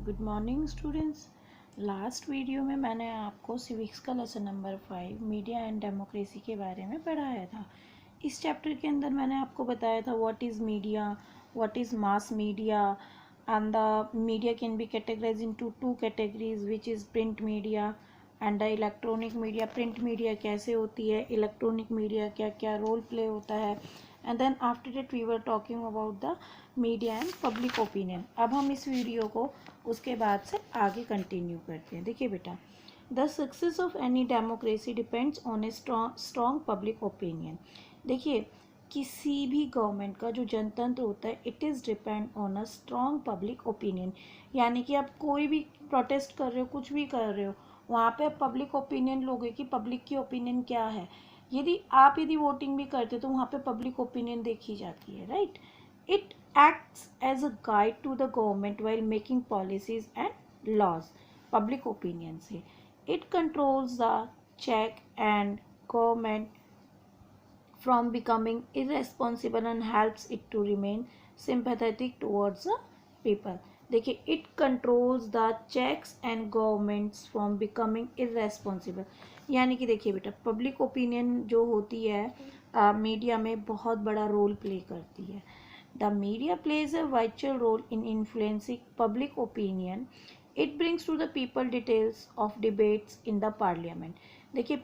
Good morning students. Last video में मैंने आपको सिविक्स का lesson number 5 media and democracy के बारे में पढ़ाया था। इस चैप्टर के अंदर मैंने आपको बताया था what is media, what is mass media, and the media can be categorize into two categories which is print media and the electronic media. Print media कैसे होती है, इलेक्ट्रॉनिक मीडिया क्या क्या रोल प्ले होता है, and then after that we were talking about the media and public opinion. अब हम इस वीडियो को उसके बाद से आगे कंटिन्यू करते हैं। देखिए बेटा, the success of any democracy depends on a strong public opinion. देखिए, किसी भी गवर्नमेंट का जो जनतंत्र होता है it is depend on a strong public opinion. यानी कि आप कोई भी प्रोटेस्ट कर रहे हो, कुछ भी कर रहे हो, वहाँ पे आप पब्लिक ओपिनियन लोगे कि पब्लिक की ओपिनियन क्या है। यदि वोटिंग भी करते हो तो वहाँ पे पब्लिक ओपिनियन देखी जाती है, right. It acts as a guide to the government while making policies and laws. Public opinion से it controls the check and government from becoming irresponsible and helps it to remain sympathetic towards the people. देखिए, it controls the checks and governments from becoming irresponsible। यानी कि देखिए बेटा, public opinion जो होती है media में बहुत बड़ा रोल प्ले करती है। The media plays a vital role in influencing public opinion. It brings to the people details of debates in the parliament. देखिए,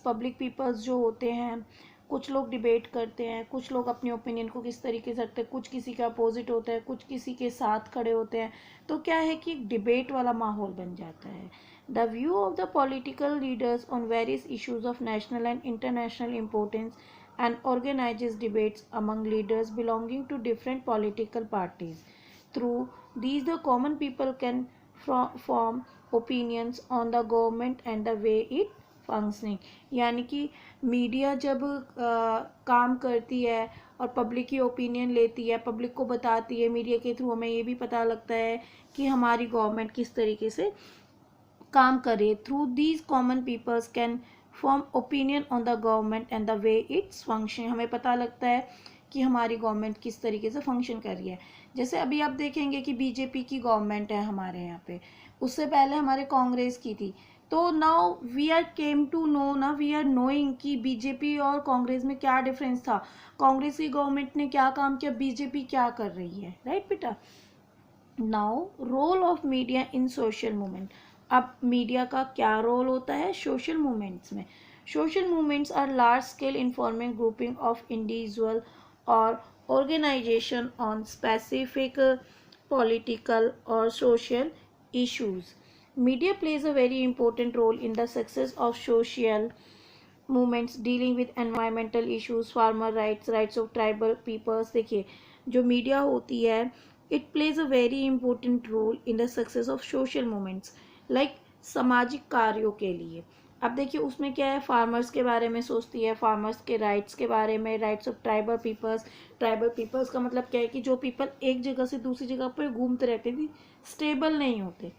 पब्लिक पीपल्स जो होते हैं, कुछ लोग डिबेट करते हैं, कुछ लोग अपने ओपिनियन को किस तरीके से रखते हैं, कुछ किसी का अपोजिट होता है, कुछ किसी के साथ खड़े होते हैं। तो क्या है कि डिबेट वाला माहौल बन जाता है। The view of the political leaders on various issues of national and international importance and organizes debates among leaders belonging to different political parties. Through these, the common people can form opinions on the government and the way it functioning। यानी कि media जब काम करती है और public की opinion लेती है, पब्लिक को बताती है, मीडिया के थ्रू हमें ये भी पता लगता है कि हमारी गवर्नमेंट किस तरीके से काम करे। Through these common peoples can form opinion on the government and the way it's function. हमें पता लगता है कि हमारी गवर्नमेंट किस तरीके से फंक्शन कर रही है। जैसे अभी आप देखेंगे कि बीजेपी की गवर्नमेंट है हमारे यहाँ पे, उससे पहले हमारे कांग्रेस की थी। तो now we are came to know ना, वी आर नोइंग कि बीजेपी और कांग्रेस में क्या डिफरेंस था, कांग्रेस की गवर्नमेंट ने क्या काम किया, बीजेपी क्या कर रही है, राइट बेटा। Now role of media in social movement. अब मीडिया का क्या रोल होता है सोशल मूवमेंट्स में। Social movements are large scale informing grouping of individual और organization on specific political or social issues. Media plays a very important role in the success of social movements dealing with environmental issues, farmer rights, rights of tribal peoples। देखिए, जो media होती है it plays a very important role in the success of social movements, like सामाजिक कार्यों के लिए। अब देखिए, उसमें क्या है, फार्मर्स के बारे में सोचती है, फार्मर्स के राइट्स के बारे में, rights of tribal peoples. Tribal peoples का मतलब क्या है कि जो पीपल एक जगह से दूसरी जगह पर घूमते रहते थे, स्टेबल नहीं होते।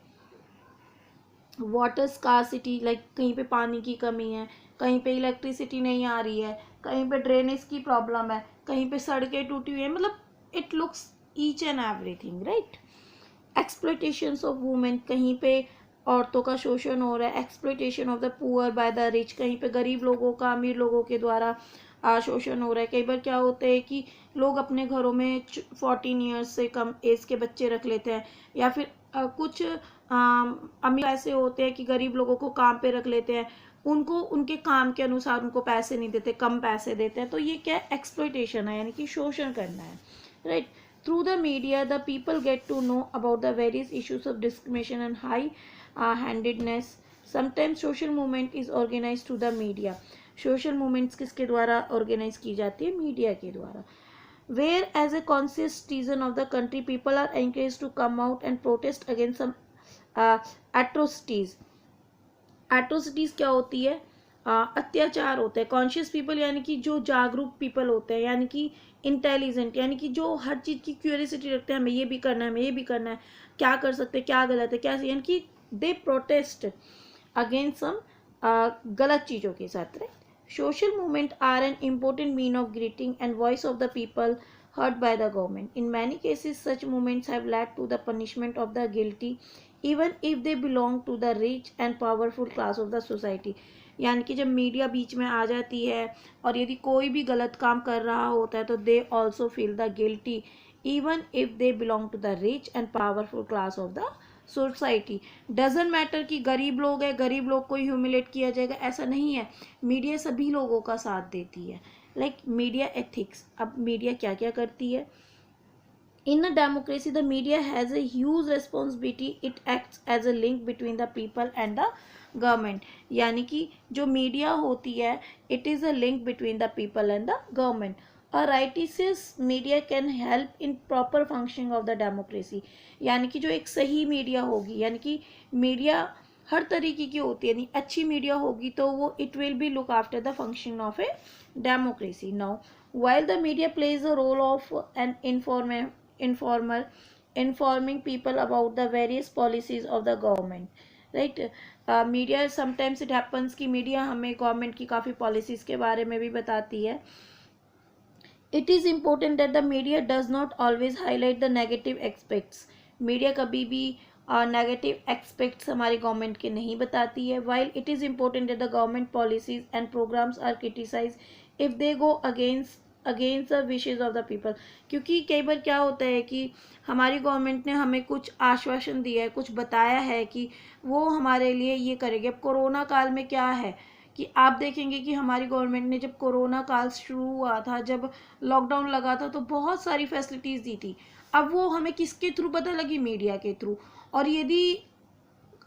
वाटर स्कार्सिटी, लाइक कहीं पे पानी की कमी है, कहीं पे इलेक्ट्रिसिटी नहीं आ रही है, कहीं पे ड्रेनेज की प्रॉब्लम है, कहीं पे सड़कें टूटी हुई है, मतलब it looks each and everything, right. Exploitation of women, कहीं पे औरतों का शोषण हो रहा है। Exploitation of the poor by the rich, कहीं पे गरीब लोगों का अमीर लोगों के द्वारा शोषण हो रहा है। कई बार क्या होता है कि लोग अपने घरों में 14 ईयर्स से कम एज के बच्चे रख लेते हैं, या फिर कुछ अमीर ऐसे होते हैं कि गरीब लोगों को काम पे रख लेते हैं, उनको उनके काम के अनुसार उनको पैसे नहीं देते, कम पैसे देते हैं। तो ये क्या है, एक्सप्लॉयटेशन है, यानी कि शोषण करना है, right. Through the media, the people get to know about the various issues of discrimination and high-handedness. Sometimes social movement is organized through the media. Social movements किसके द्वारा organize की जाती है, मीडिया के द्वारा। Where as a conscious citizen of the country, people are encouraged to come out and protest against some atrocities. Atrocities क्या होती है, अत्याचार होते हैं। कॉन्शियस पीपल यानी कि जो जागरूक पीपल होते हैं, यानी कि इंटेलिजेंट, यानी कि जो हर चीज़ की क्यूरियोसिटी रखते हैं, हमें ये भी करना है, हमें ये भी करना है, क्या कर सकते हैं, क्या गलत है, क्या सही, यानी कि दे प्रोटेस्ट अगेंस्ट सम गलत चीज़ों के साथ, right. Social movement are an important mean of greeting and voice of the people heard by the government. In many cases, such movements have led to the punishment of the guilty, even if they belong to the rich and powerful class of the society. यानी कि जब media बीच में आ जाती है और यदि कोई भी गलत काम कर रहा होता है तो they also feel the guilty even if they belong to the rich and powerful class of the society. Doesn't matter कि गरीब लोग हैं, गरीब लोग को ह्यूमिलेट किया जाएगा, ऐसा नहीं है. मीडिया सभी लोगों का साथ देती है. Like media ethics. अब मीडिया क्या क्या करती है? In a democracy, the media has a huge responsibility. It acts as a link between the people and the government. यानी कि जो मीडिया होती है, it is a link between the people and the government. A righteous media can help in proper functioning of the democracy. यानी कि जो एक सही मीडिया होगी, यानी कि मीडिया हर तरीके की होती है, यानी अच्छी मीडिया होगी तो वो it will be look after the function of a democracy. Now while the media plays the role of an informer informing people about the various policies of the government, right? Media sometimes it happens कि media हमें government की काफ़ी policies के बारे में भी बताती है. It is important that the media does not always highlight the negative aspects. media कभी भी negative aspects हमारी गवर्नमेंट के नहीं बताती है. While it is important that the government policies and programs are criticized if they go against the wishes of the people. क्योंकि कई बार क्या होता है कि हमारी गवर्नमेंट ने हमें कुछ आश्वासन दिया है, कुछ बताया है कि वो हमारे लिए ये करेंगे. अब कोरोना काल में क्या है कि आप देखेंगे कि हमारी गवर्नमेंट ने जब कोरोना काल शुरू हुआ था, जब लॉकडाउन लगा था, तो बहुत सारी फैसिलिटीज़ दी थी. अब वो हमें किसके थ्रू पता लगी? मीडिया के थ्रू. और यदि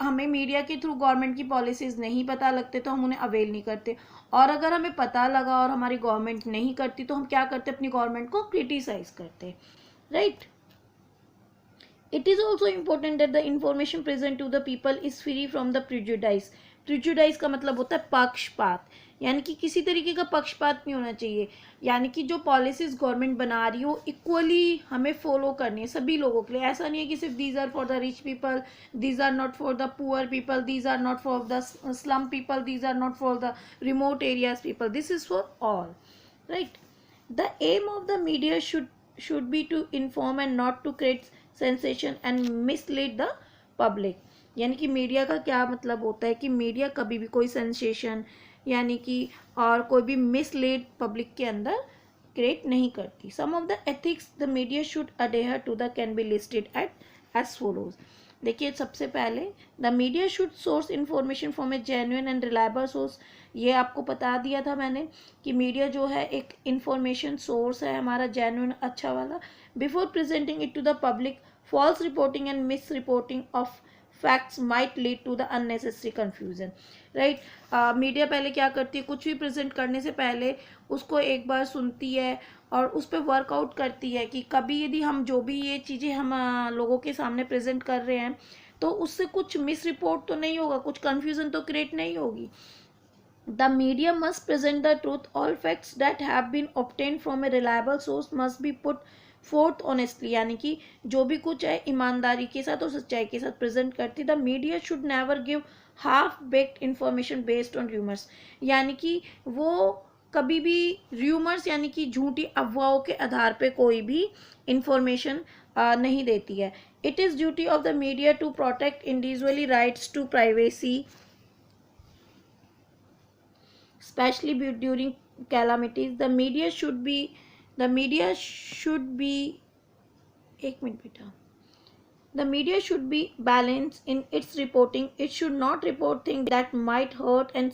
हमें मीडिया के थ्रू गवर्नमेंट की पॉलिसीज़ नहीं पता लगते तो हम उन्हें अवेल नहीं करते. और अगर हमें पता लगा और हमारी गवर्नमेंट नहीं करती तो हम क्या करते? अपनी गवर्नमेंट को क्रिटिसाइज करते. Right. It is also important that the information present to the people is free from the prejudice. Prejudice का मतलब होता है पक्षपात, यानी कि किसी तरीके का पक्षपात नहीं होना चाहिए. यानी कि जो पॉलिसीज़ गवर्नमेंट बना रही हो इक्वली हमें फॉलो करनी है सभी लोगों के लिए. ऐसा नहीं है कि सिर्फ these are for the rich people, these are not for the poor people, these are not for the slum people, these are not for the remote areas people. This is for all. Right. The aim of the media should be to inform and not to create sensation and mislead the public. यानी कि media का क्या मतलब होता है कि media कभी भी कोई सेंसेशन यानी कि और कोई भी मिसलीड पब्लिक के अंदर क्रिएट नहीं करती. Some of the ethics the media should adhere to the can be listed at as follows. देखिए, सबसे पहले the media should source information from a genuine and reliable source. ये आपको बता दिया था मैंने कि मीडिया जो है एक इंफॉर्मेशन सोर्स है हमारा, जेन्युइन अच्छा वाला. Before presenting it to the public, false reporting and misreporting of facts might lead to the unnecessary confusion. Right. Media पहले क्या करती है? कुछ भी प्रेजेंट करने से पहले उसको एक बार सुनती है और उस पर वर्कआउट करती है कि कभी यदि हम जो भी ये चीज़ें हम लोगों के सामने प्रेजेंट कर रहे हैं तो उससे कुछ मिस रिपोर्ट तो नहीं होगा, कुछ कन्फ्यूजन तो क्रिएट नहीं होगी. The media must present the truth. All facts that have been obtained from a reliable source must be put forth honestly. यानी कि जो भी कुछ है ईमानदारी के साथ और सच्चाई के साथ प्रेजेंट करती. The media should never give half-baked information based on rumors. यानी कि वो कभी भी रूमर्स यानी कि झूठी अफवाहों के आधार पे कोई भी इंफॉर्मेशन नहीं देती है. It is duty of the media to protect individual rights to privacy, especially during calamities. The media should be एक मिनट बेटा. The media should be balanced in its reporting. It should not report things that might hurt and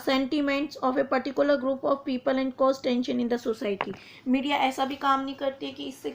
sentiments of a particular group of people and cause tension in the society. Media ऐसा भी काम नहीं करती है कि इससे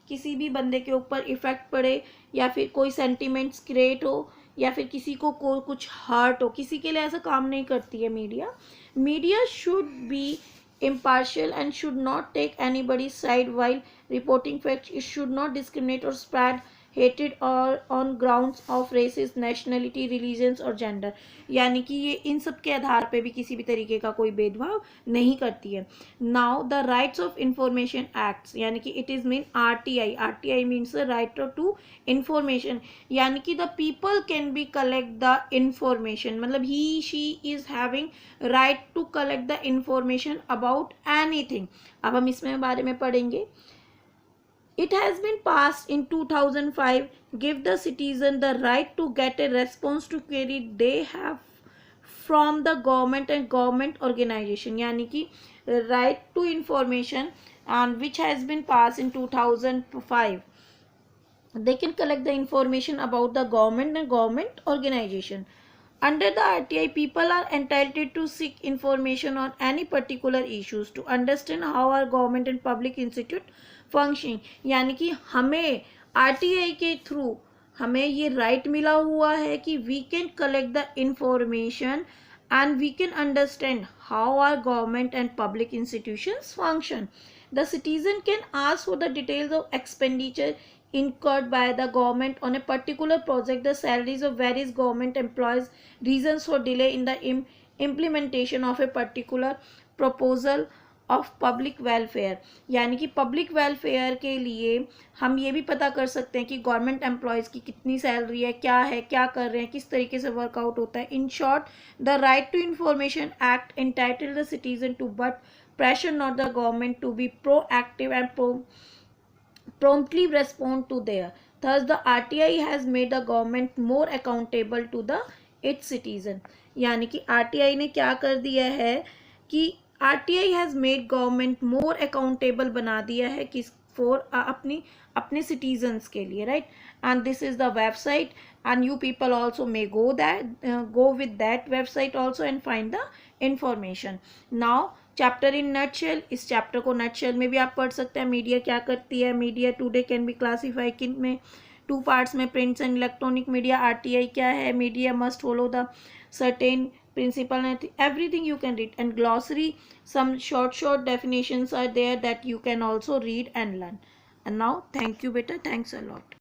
किसी भी बंदे के ऊपर इफेक्ट पड़े या फिर कोई सेंटिमेंट्स क्रिएट हो या फिर किसी को कुछ हर्ट हो. किसी के लिए ऐसा काम नहीं करती है media. Media should B impartial and should not take anybody's side while reporting facts. It should not discriminate or spread हेटेड और on grounds of races, nationality, religions और जेंडर, यानी कि ये इन सब के आधार पे भी किसी भी तरीके का कोई भेदभाव नहीं करती है. Now the rights of information acts, यानी कि it is mean RTI. RTI means the right to information, यानी कि the people can be collect the information, मतलब he she is having right to collect the information about anything. अब हम इसमें बारे में पढ़ेंगे. It has been passed in 2005, give the citizen the right to get a response to query they have from the government and government organization, यानी कि right to information and which has been passed in 2005. They can collect the information about the government and government organization. Under the RTI, people are entitled to seek information on any particular issues to understand how our government and public institute functioning. यानी कि हमें RTI के through हमें ये right मिला हुआ है कि we can collect the information and we can understand how our government and public institutions function. The citizen can ask for the details of expenditure incurred by the government on a particular project, the salaries of various government employees, reasons for delay in the implementation of a particular proposal of public welfare, यानी कि public welfare के लिए हम ये भी पता कर सकते हैं कि गवर्नमेंट एम्प्लॉयज़ की कितनी सैलरी है, क्या कर रहे हैं, किस तरीके से वर्कआउट होता है. In short, the right to information act entitle the citizen to but pressure not the government to be proactive and promptly respond to their. Thus, the RTI has made the government more accountable to the its citizen. यानी कि RTI ने क्या कर दिया है कि RTI has made government more accountable बना दिया है किस for अपने citizens के लिए, right? And this is the website and you people also may go with that website also and find the information. Now chapter in nutshell, इस chapter को nutshell में भी आप पढ़ सकते हैं. मीडिया क्या करती है, media today can be classify किन में, 2 पार्ट्स में, prints and electronic media. RTI क्या है, media must follow the certain principle and everything you can read, and glossary, some short definitions are there that you can also read and learn. And now thank you beta, thanks a lot.